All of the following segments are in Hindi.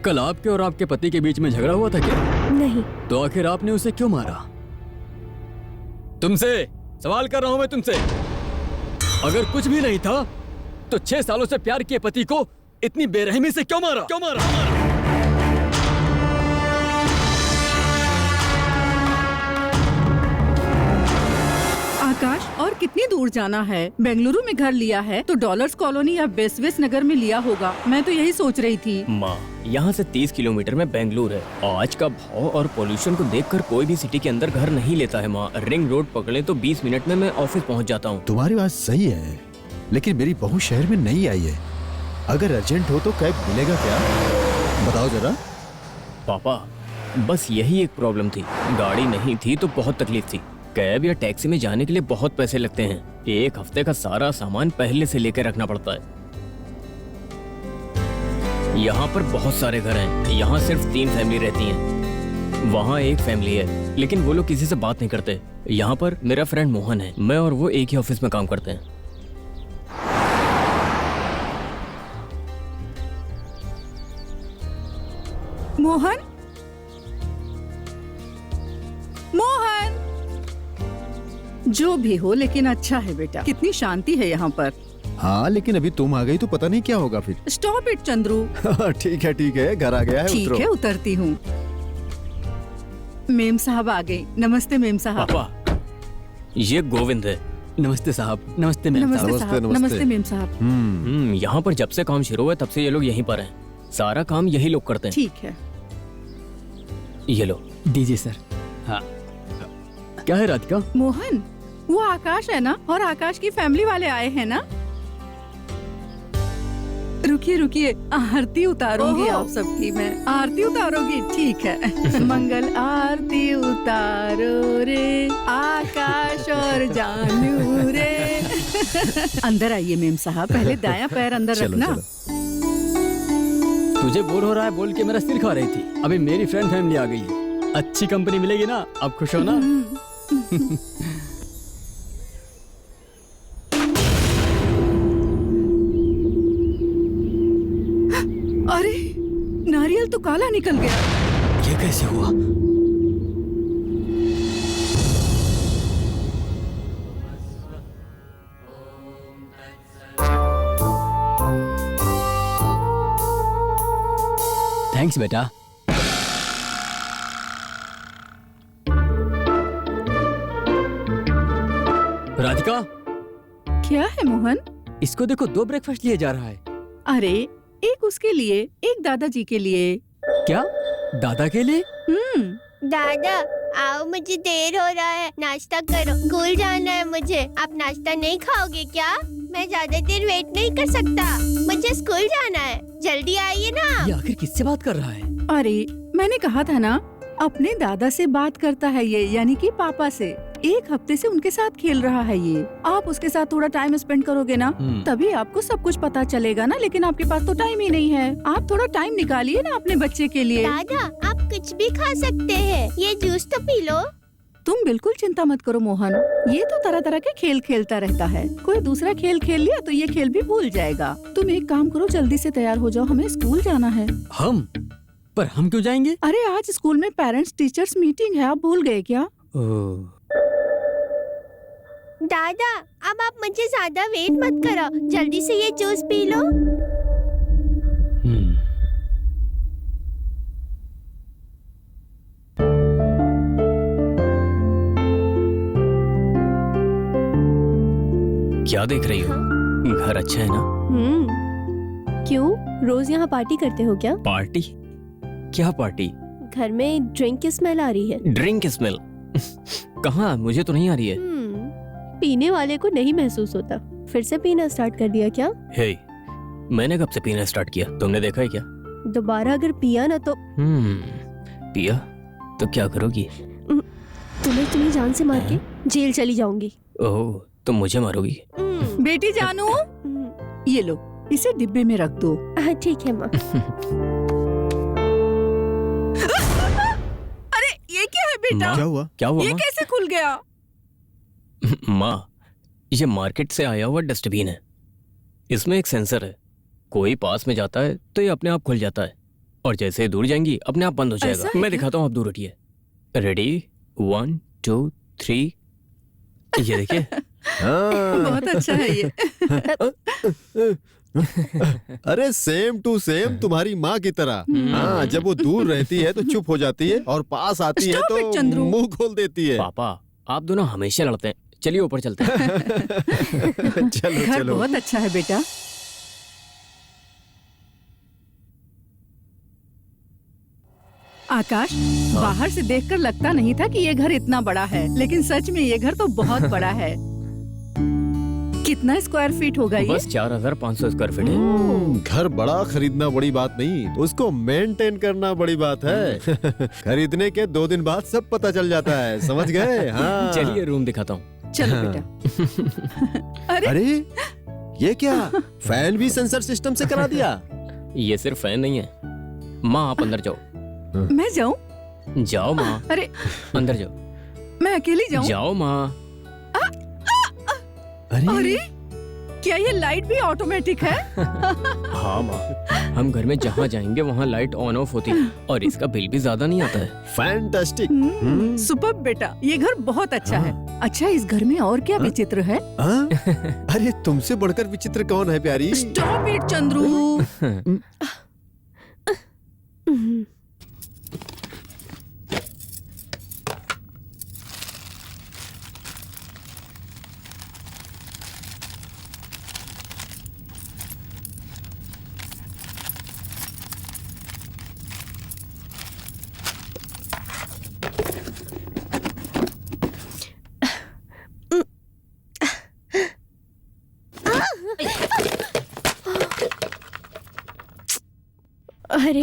कल आपके और आपके पति के बीच में झगड़ा हुआ था क्या? नहीं। तो आखिर आपने उसे क्यों मारा? तुमसे सवाल कर रहा हूं मैं तुमसे। अगर कुछ भी नहीं था तो 6 सालों से प्यार किए पति को इतनी बेरहमी से क्यों मारा? क्यों मारा? आकाश, और कितनी दूर जाना है? बेंगलुरु में घर लिया है तो डॉलर्स कॉलोनी या बेस्वेस नगर में लिया होगा। मैं तो यही सोच रही थी। माँ, यहाँ से 30 किलोमीटर में बेंगलुरु है। आज का भाव और पोल्यूशन को देखकर कोई भी सिटी के अंदर घर नहीं लेता है माँ। रिंग रोड पकड़े तो 20 मिनट में मैं ऑफिस पहुँच जाता हूँ। तुम्हारी बात सही है, लेकिन मेरी बहू शहर में नहीं आई है। अगर अर्जेंट हो तो कैब मिलेगा क्या? बताओ जरा। पापा, बस यही एक प्रॉब्लम थी। गाड़ी नहीं थी तो बहुत तकलीफ थी। कैब या टैक्सी में जाने के लिए बहुत पैसे लगते हैं। एक हफ्ते का सारा सामान पहले से लेकर रखना पड़ता है। यहाँ पर बहुत सारे घर हैं। यहाँ सिर्फ 3 फैमिली रहती हैं। वहाँ एक फैमिली है, लेकिन वो लोग किसी से बात नहीं करते। यहाँ पर मेरा फ्रेंड मोहन है। मैं और वो एक ही ऑफिस में काम करते हैं। मोहन, मोहन, जो भी हो लेकिन अच्छा है बेटा। कितनी शांति है यहाँ पर। हाँ, लेकिन अभी तुम आ गई तो पता नहीं क्या होगा फिर। Stop it Chandru. ठीक है, घर आ गया है। ठीक है, उतरती हूँ। मेम साहब आ गए। नमस्ते मेम साहब। पापा, ये गोविंद है। नमस्ते साहब। नमस्ते मैम नमस्ते साहब। साहब। नमस्ते मेम साहब। यहाँ पर जब से काम शुरू हुआ तब से ये लोग यहीं पर हैं। सारा काम यही लोग करते हैं। ठीक है। ये लो। दीजिए सर। हाँ, क्या है राधिका? मोहन, वो आकाश है ना? और आकाश की फैमिली वाले आए हैं ना? रुकिए, आरती उतारूंगी आप सबकी। मैं आरती उतारोगी? ठीक है। मंगल आरती उतारो रे आकाश और जानू रे। अंदर आइए मेम साहब। पहले दायां पैर अंदर रखना। तुझे बोर हो रहा है बोल के मेरा सिर खा रही थी। अभी मेरी फ्रेंड फैमिली आ गई है। अच्छी कंपनी मिलेगी ना? अब खुश हो ना? अरे, नारियल तो काला निकल गया। ये कैसे हुआ? थैंक्स बेटा। राधिका, क्या है मोहन? इसको देखो, 2 ब्रेकफास्ट लिए जा रहा है। अरे, एक उसके लिए, एक दादाजी के लिए। क्या? दादा के लिए? दादा आओ, मुझे देर हो रहा है, नाश्ता करो। स्कूल जाना है मुझे। आप नाश्ता नहीं खाओगे क्या? मैं ज्यादा देर वेट नहीं कर सकता। मुझे स्कूल जाना है, जल्दी आइए ना। ये आखिर किससे बात कर रहा है? अरे, मैंने कहा था ना, अपने दादा से बात करता है ये, यानी कि पापा से। 1 हफ्ते से उनके साथ खेल रहा है ये। आप उसके साथ थोड़ा टाइम स्पेंड करोगे ना, तभी आपको सब कुछ पता चलेगा ना। लेकिन आपके पास तो टाइम ही नहीं है। आप थोड़ा टाइम निकालिए ना अपने बच्चे के लिए। दादा, आप कुछ भी खा सकते हैं। ये जूस तो पी लो। तुम बिल्कुल चिंता मत करो मोहन। ये तो तरह तरह के खेल खेलता रहता है। कोई दूसरा खेल खेल लिया तो ये खेल भी भूल जाएगा। तुम एक काम करो, जल्दी से तैयार हो जाओ, हमें स्कूल जाना है। पर हम क्यों जाएंगे? अरे, आज स्कूल में पेरेंट्स टीचर्स मीटिंग है। आप भूल गए क्या? दादा, अब आप मुझे ज्यादा वेट मत करो, जल्दी से ये जूस पी लो। क्या देख रही हो? घर अच्छा है ना? क्यों, रोज यहाँ पार्टी करते हो क्या? पार्टी? क्या पार्टी? घर में ड्रिंक की स्मेल आ रही है। Drink smell? कहाँ? मुझे तो नहीं आ रही है। पीने वाले को नहीं महसूस होता। फिर से पीना स्टार्ट कर दिया क्या? हे, मैंने कब से पीना स्टार्ट किया? तुमने देखा है क्या? दोबारा अगर पिया ना तो पिया तो क्या करोगी? तुम्हें जान से मार के जेल चली जाऊंगी। ओह, तुम मुझे मारोगी? बेटी जानू, ये लो, इसे डिब्बे में रख दो। ठीक है माँ। अरे, ये क्या है बेटा? क्या हुआ? क्या हुआ? ये कैसे खुल गया? माँ, ये मार्केट से आया हुआ डस्टबिन है। इसमें एक सेंसर है। कोई पास में जाता है तो ये अपने आप खुल जाता है। और जैसे ही दूर जाएंगी अपने आप बंद हो ऐसा जाएगा। है मैं क्या? दिखाता हूँ, आप दूर हटिए। रेडी, 1 2 3। ये देखिए। हाँ। बहुत अच्छा है ये। अरे सेम टू सेम तुम्हारी माँ की तरह। हाँ, जब वो दूर रहती है तो चुप हो जाती है और पास आती है Stop it, तो चंद्रू। मुंह खोल देती है। पापा आप दोनों हमेशा लड़ते हैं, चलिए ऊपर चलते हैं। चलो घर चलो। बहुत अच्छा है बेटा। आकाश, बाहर से देखकर लगता नहीं था कि ये घर इतना बड़ा है, लेकिन सच में ये घर तो बहुत बड़ा है। कितना स्क्वायर फीट होगा ये? बस 4500 स्क्वायर फीट है। घर बड़ा खरीदना बड़ी बात नहीं, उसको मेंटेन करना बड़ी बात है। खरीदने के 2 दिन बाद सब पता चल जाता है, समझ गए? हाँ। चलिए रूम दिखाता हूँ। चलो बेटा। अरे अरे ये क्या, फैन भी सेंसर सिस्टम से करा दिया? ये सिर्फ फैन नहीं है। माँ आप अंदर जाओ। मैं जाऊं? जाओ माँ, अरे अंदर जाओ। मैं अकेली जाऊं? जाओ माँ। अरे क्या ये लाइट भी ऑटोमेटिक है? हाँ माँ, हम घर में जहाँ जाएंगे वहाँ लाइट ऑन ऑफ होती है और इसका बिल भी ज्यादा नहीं आता है। फैंटास्टिक। सुपर बेटा, ये घर बहुत अच्छा है। अच्छा, इस घर में और क्या विचित्र है? हाँ? अरे तुमसे बढ़कर विचित्र कौन है प्यारी? Stop it Chandru. अरे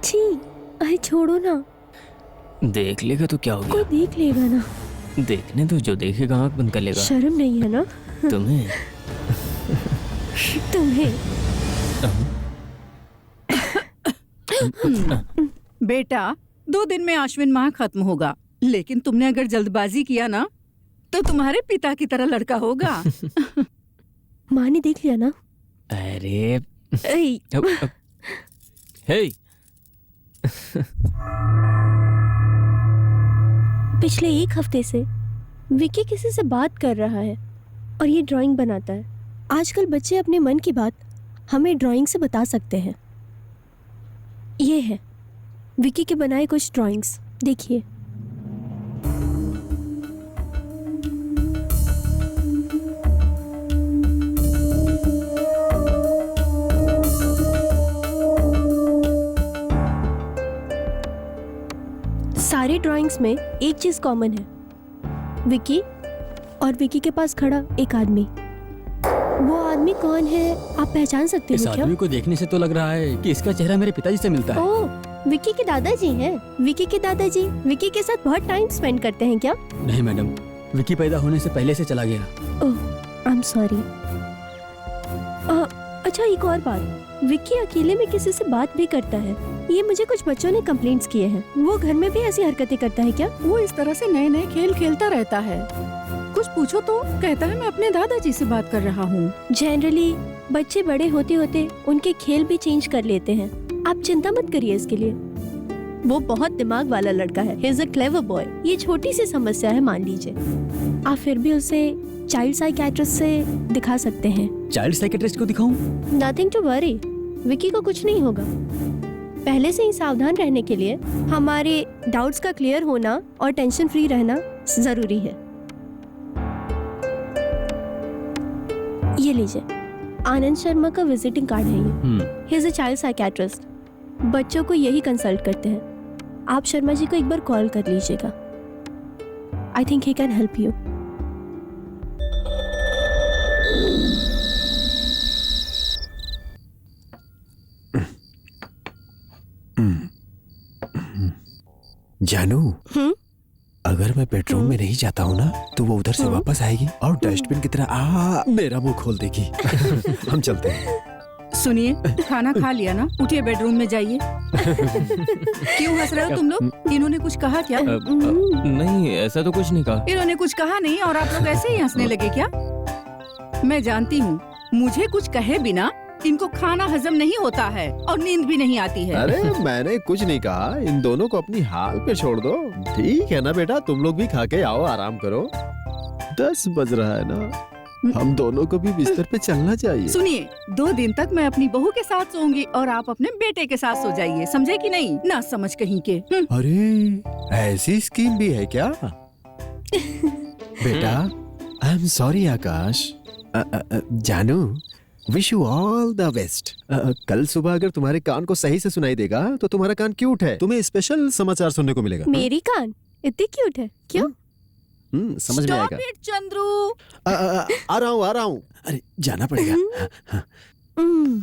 छी, अरे छोड़ो ना, देख लेगा तो क्या हो कोई गया? देख लेगा ना। देखने तो, जो देखेगा आंख बंद कर लेगा। शर्म नहीं है ना तुम्हें तुम्हें? बेटा, 2 दिन में आश्विन माह खत्म होगा, लेकिन तुमने अगर जल्दबाजी किया ना तो तुम्हारे पिता की तरह लड़का होगा। माँ ने देख लिया ना। अरे ऐ, हे, पिछले 1 हफ्ते से विकी किसी से बात कर रहा है और ये ड्राइंग बनाता है। आजकल बच्चे अपने मन की बात हमें ड्राइंग से बता सकते हैं। ये है विकी के बनाए कुछ ड्राइंग्स, देखिए। सारे ड्राइंग्स में एक चीज कॉमन है, विकी और विकी के पास खड़ा एक आदमी। वो आदमी कौन है, आप पहचान सकते इस हो क्या? आदमी को देखने से तो लग रहा है कि इसका चेहरा मेरे पिताजी से मिलता है। ओह, विकी के दादाजी हैं। विकी के दादाजी विकी के साथ बहुत टाइम स्पेंड करते हैं क्या? नहीं मैडम, विकी पैदा होने से पहले से चला गया। ओह, आई एम सॉरी। अच्छा, एक और बात, विकी अकेले में किसी से बात भी करता है। ये मुझे कुछ बच्चों ने कंप्लेंट्स किए हैं। वो घर में भी ऐसी हरकतें करता है क्या? वो इस तरह से नए नए खेल खेलता रहता है। कुछ पूछो तो कहता है मैं अपने दादाजी से बात कर रहा हूँ। जनरली बच्चे बड़े होते होते उनके खेल भी चेंज कर लेते हैं। आप चिंता मत करिए इसके लिए। वो बहुत दिमाग वाला लड़का है। He is a clever boy. ये छोटी सी समस्या है, मान लीजिए। आप फिर भी उसे चाइल्ड साइकियाट्रिस्ट से दिखा सकते हैं। चाइल्ड साइकियाट्रिस्ट को दिखाऊं? नथिंग टू वरी, विकी को कुछ नहीं होगा। पहले से ही सावधान रहने के लिए हमारे डाउट्स का क्लियर होना और टेंशन फ्री रहना जरूरी है। ये लीजिए, आनंद शर्मा का विजिटिंग कार्ड है ये। He is a child psychiatrist. बच्चों को यही कंसल्ट करते हैं। आप शर्मा जी को एक बार कॉल कर लीजिएगा। I think he can help you. जानू, हम्म? अगर मैं बेडरूम में नहीं जाता हूँ ना तो वो उधर से वापस आएगी और डस्टबिन की तरह मेरा मुंह खोल देगी। हम चलते हैं। सुनिए, खाना खा लिया ना? उठिए बेडरूम में जाइए। क्यों हंस रहे हो तुम लोग? इन्होंने कुछ कहा क्या? नहीं, ऐसा तो कुछ नहीं कहा। इन्होंने कुछ कहा नहीं और आप लोग ऐसे ही हंसने लगे क्या? मैं जानती हूँ, मुझे कुछ कहे बिना इनको खाना हजम नहीं होता है और नींद भी नहीं आती है। अरे मैंने कुछ नहीं कहा, इन दोनों को अपनी हाल पे छोड़ दो। ठीक है ना बेटा, तुम लोग भी खा के आओ, आराम करो। 10 बज रहा है ना, हम दोनों को भी बिस्तर पे चलना चाहिए। सुनिए, 2 दिन तक मैं अपनी बहू के साथ सोऊंगी और आप अपने बेटे के साथ सो जाइए, समझे कि नहीं? ना समझ कहीं के। अरे ऐसी स्कीम भी है क्या? बेटा, आई एम सॉरी आकाश। जानू, wish you all the best. कल सुबह अगर तुम्हारे कान को सही से सुनाई देगा तो तुम्हारा कान क्यूट है, तुम्हें स्पेशल समाचार सुनने को मिलेगा। मेरी कान इतनी क्यूट है क्यों? समझ में आएगा। Stop it, Chandru. आ रहा हूँ। अरे जाना पड़ेगा। हम्म।